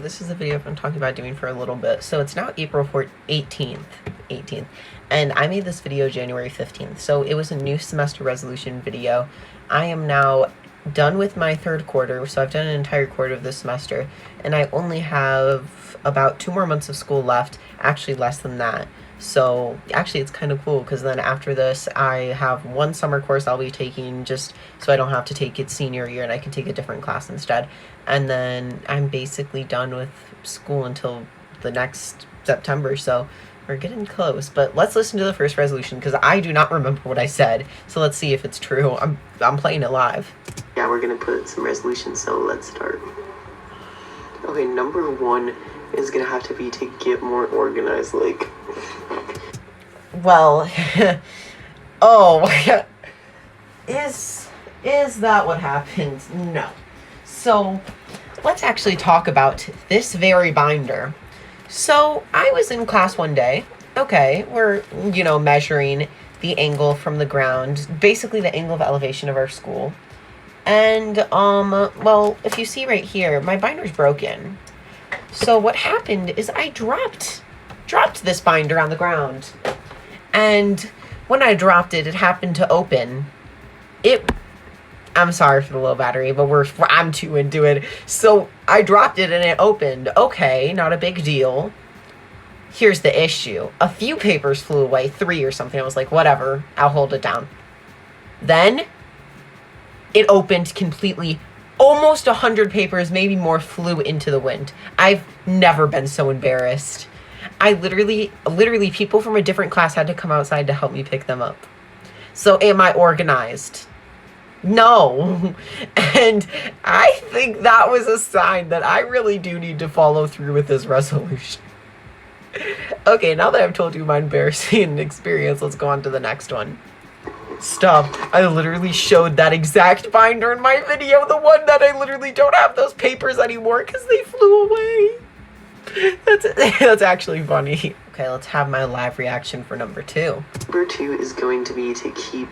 this is a video I've been talking about doing for a little bit. So it's now April 18th, and I made this video January 15th. So it was a new semester resolution video. I am now done with my third quarter, so I've done an entire quarter of this semester, and I only have about 2 more months of school left, actually less than that. So actually it's kind of cool because then after this I have 1 summer course I'll be taking just so I don't have to take it senior year and I can take a different class instead. And then I'm basically done with school until the next September, so we're getting close. But let's listen to the first resolution because I do not remember what I said. So let's see if it's true. I'm playing it live. Yeah, we're gonna put some resolutions, so let's start. Okay, number 1 is gonna have to be to get more organized, like... Well, oh, is that what happened? No. So, let's actually talk about this very binder. So, I was in class one day. Okay, we're, measuring the angle from the ground, basically the angle of elevation of our school. And, well, if you see right here, my binder's broken. So what happened is I dropped this binder on the ground. And when I dropped it, it happened to open. I'm sorry for the low battery, but I'm too into it. So I dropped it and it opened. Okay, not a big deal. Here's the issue. A few papers flew away, 3 or something. I was like, whatever, I'll hold it down. Then it opened completely. Almost 100 papers, maybe more, flew into the wind. I've never been so embarrassed. I literally, people from a different class had to come outside to help me pick them up. So am I organized? No. And I think that was a sign that I really do need to follow through with this resolution. Okay, now that I've told you my embarrassing experience, let's go on to the next one. Stop. I literally showed that exact binder in my video, the one that I literally don't have those papers anymore because they flew away. That's actually funny. Okay, let's have my live reaction for number 2. Number 2 is going to be to keep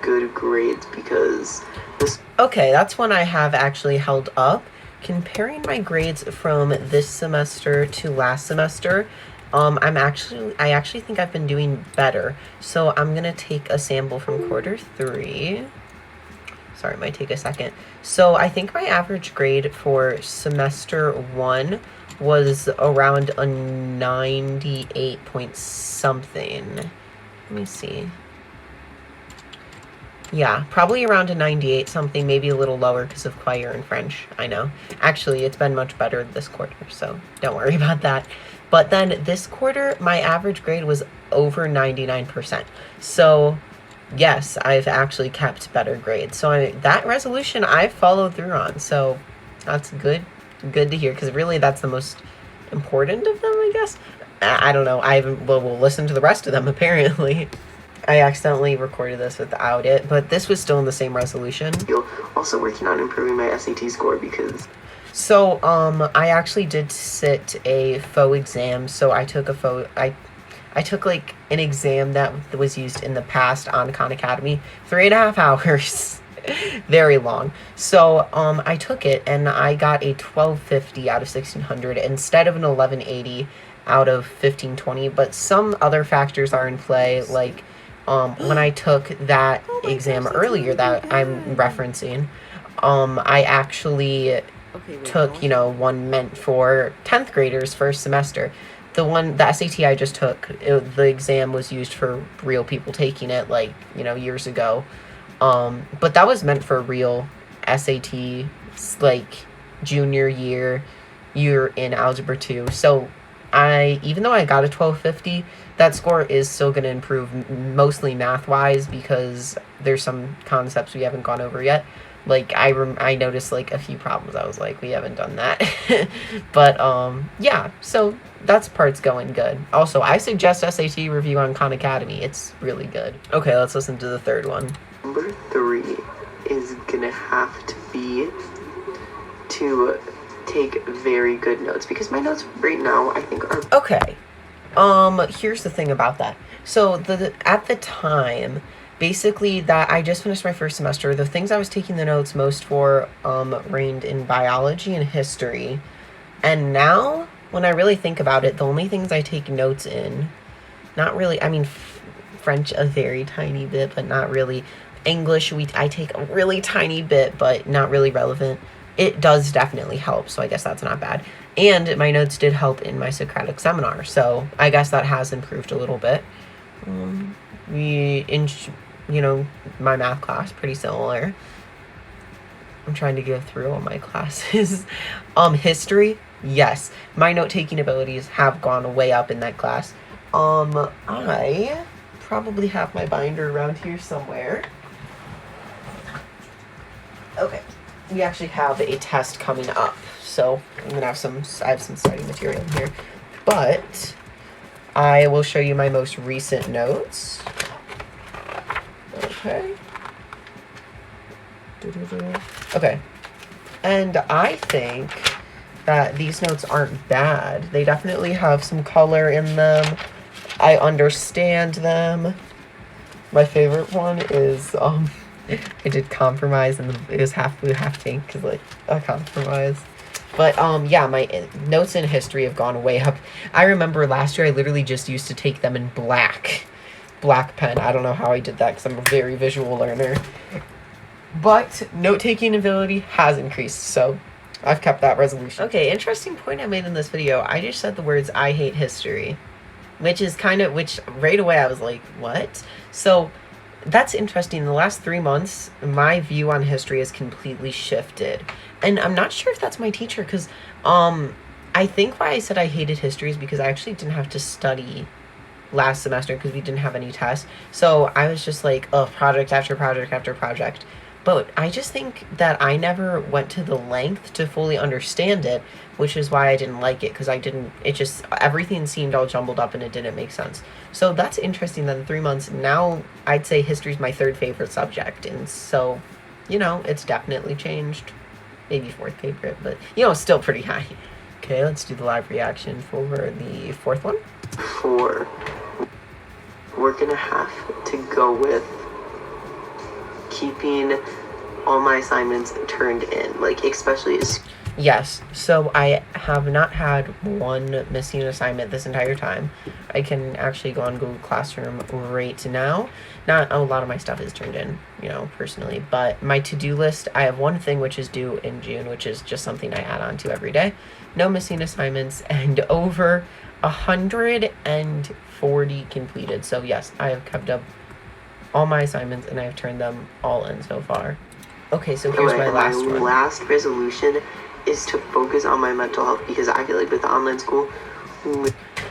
good grades because this... Okay, that's one I have actually held up. Comparing my grades from this semester to last semester, I actually think I've been doing better. So I'm gonna take a sample from quarter 3. Sorry, it might take a second. So I think my average grade for semester 1 was around a 98 point something. Let me see. Yeah, probably around a 98 something, maybe a little lower because of choir and French. I know. Actually, it's been much better this quarter, so don't worry about that. But then this quarter, my average grade was over 99%. So, yes, I've actually kept better grades. So that resolution I followed through on. So that's good to hear, because really that's the most important of them, I guess. I don't know. We'll listen to the rest of them, apparently. I accidentally recorded this without it, but this was still in the same resolution. Also working on improving my SAT score because... So, I actually did sit a faux exam, so I took I took, like, an exam that was used in the past on Khan Academy. 3.5 hours. Very long. So, I took it, and I got a 1250 out of 1600 instead of an 1180 out of 1520, but some other factors are in play, like, when I took that exam earlier that I'm referencing, I actually... took, one meant for 10th graders first semester. The SAT I just took, the exam was used for real people taking it, like, years ago. But that was meant for real SAT, like, junior year, you're in Algebra 2. So, even though I got a 1250, that score is still going to improve, mostly math-wise, because there's some concepts we haven't gone over yet. Like, I noticed, like, a few problems. I was like, we haven't done that. But, yeah, so that part's going good. Also, I suggest SAT review on Khan Academy. It's really good. Okay, let's listen to the third one. Number 3 is gonna have to be to take very good notes, because my notes right now, I think, are... Okay. Here's the thing about that. So, at the time... Basically, that I just finished my first semester. The things I was taking the notes most for reigned in biology and history. And now, when I really think about it, the only things I take notes in, not really, I mean, French a very tiny bit, but not really. English, I take a really tiny bit, but not really relevant. It does definitely help, so I guess that's not bad. And my notes did help in my Socratic seminar, so I guess that has improved a little bit. My math class, pretty similar. I'm trying to go through all my classes. History, yes. My note-taking abilities have gone way up in that class. I probably have my binder around here somewhere. Okay. We actually have a test coming up, so I'm gonna have I have some study material in here. But I will show you my most recent notes. Okay. Okay. And I think that these notes aren't bad. They definitely have some color in them. I understand them. My favorite one is, I did compromise, and it was half blue, half pink, because, like, a compromise. But, yeah, my notes in history have gone way up. I remember last year I literally just used to take them in black pen. I don't know how I did that, because I'm a very visual learner. But note-taking ability has increased, so I've kept that resolution. Okay, interesting point I made in this video. I just said the words, I hate history. Which right away I was like, what? So, that's interesting. In the last 3 months, my view on history has completely shifted. And I'm not sure if that's my teacher, because, I think why I said I hated history is because I actually didn't have to study last semester because we didn't have any tests. So I was just like, oh, project after project after project. But I just think that I never went to the length to fully understand it, which is why I didn't like it, because everything seemed all jumbled up and it didn't make sense. So that's interesting that in 3 months, now I'd say history is my third favorite subject. And so, it's definitely changed. Maybe fourth favorite, but, still pretty high. Okay, let's do the live reaction for the fourth one. 4. We're gonna have to go with keeping all my assignments turned in, like, especially Yes, so I have not had one missing assignment this entire time. I can actually go on Google Classroom right now. Not a lot of my stuff is turned in, personally, but my to-do list, I have one thing which is due in June, which is just something I add on to every day. No missing assignments, and over 140 completed. So yes, I have kept up all my assignments, and I have turned them all in so far. Okay, so here's my last one. My last resolution is to focus on my mental health, because I feel like with online school...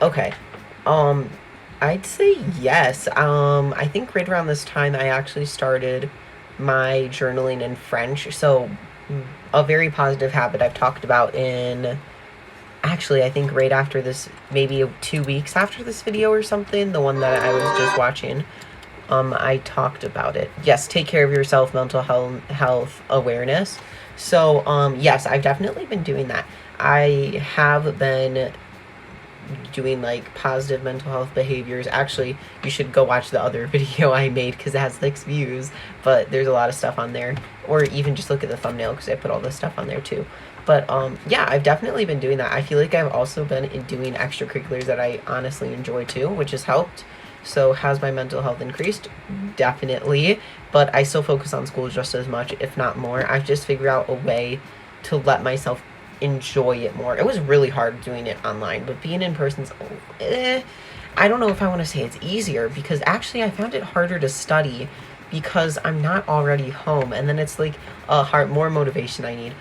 Okay. I'd say yes. I think right around this time I actually started my journaling in French. So, a very positive habit I've talked about actually, I think right after this, maybe 2 weeks after this video or something, the one that I was just watching. I talked about it. Yes, take care of yourself, mental health awareness. So, yes, I've definitely been doing that. I have been doing, like, positive mental health behaviors. Actually, you should go watch the other video I made, because it has 6 views, but there's a lot of stuff on there. Or even just look at the thumbnail, because I put all this stuff on there, too. But, yeah, I've definitely been doing that. I feel like I've also been doing extracurriculars that I honestly enjoy, too, which has helped. So has my mental health increased? Definitely. But I still focus on school just as much, if not more. I've just figured out a way to let myself enjoy it more. It was really hard doing it online, but being in person's, I don't know if I want to say it's easier, because actually I found it harder to study because I'm not already home, and then it's like more motivation I need.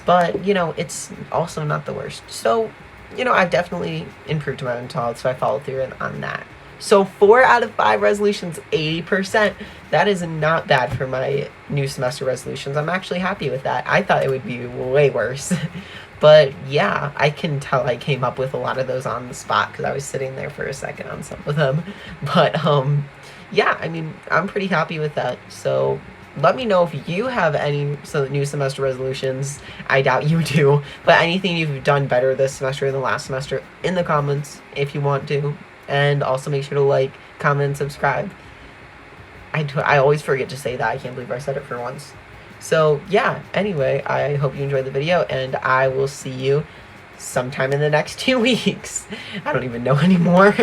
But, it's also not the worst. So, I've definitely improved my mental health, so I followed through on that. So 4 out of 5 resolutions, 80%. That is not bad for my new semester resolutions. I'm actually happy with that. I thought it would be way worse. But yeah, I can tell I came up with a lot of those on the spot, because I was sitting there for a second on some of them. But yeah, I mean, I'm pretty happy with that. So let me know if you have any new semester resolutions. I doubt you do. But anything you've done better this semester than last semester in the comments if you want to. And also make sure to like, comment, and subscribe. I always forget to say that. I can't believe I said it for once. So, yeah. Anyway, I hope you enjoyed the video, and I will see you sometime in the next 2 weeks. I don't even know anymore.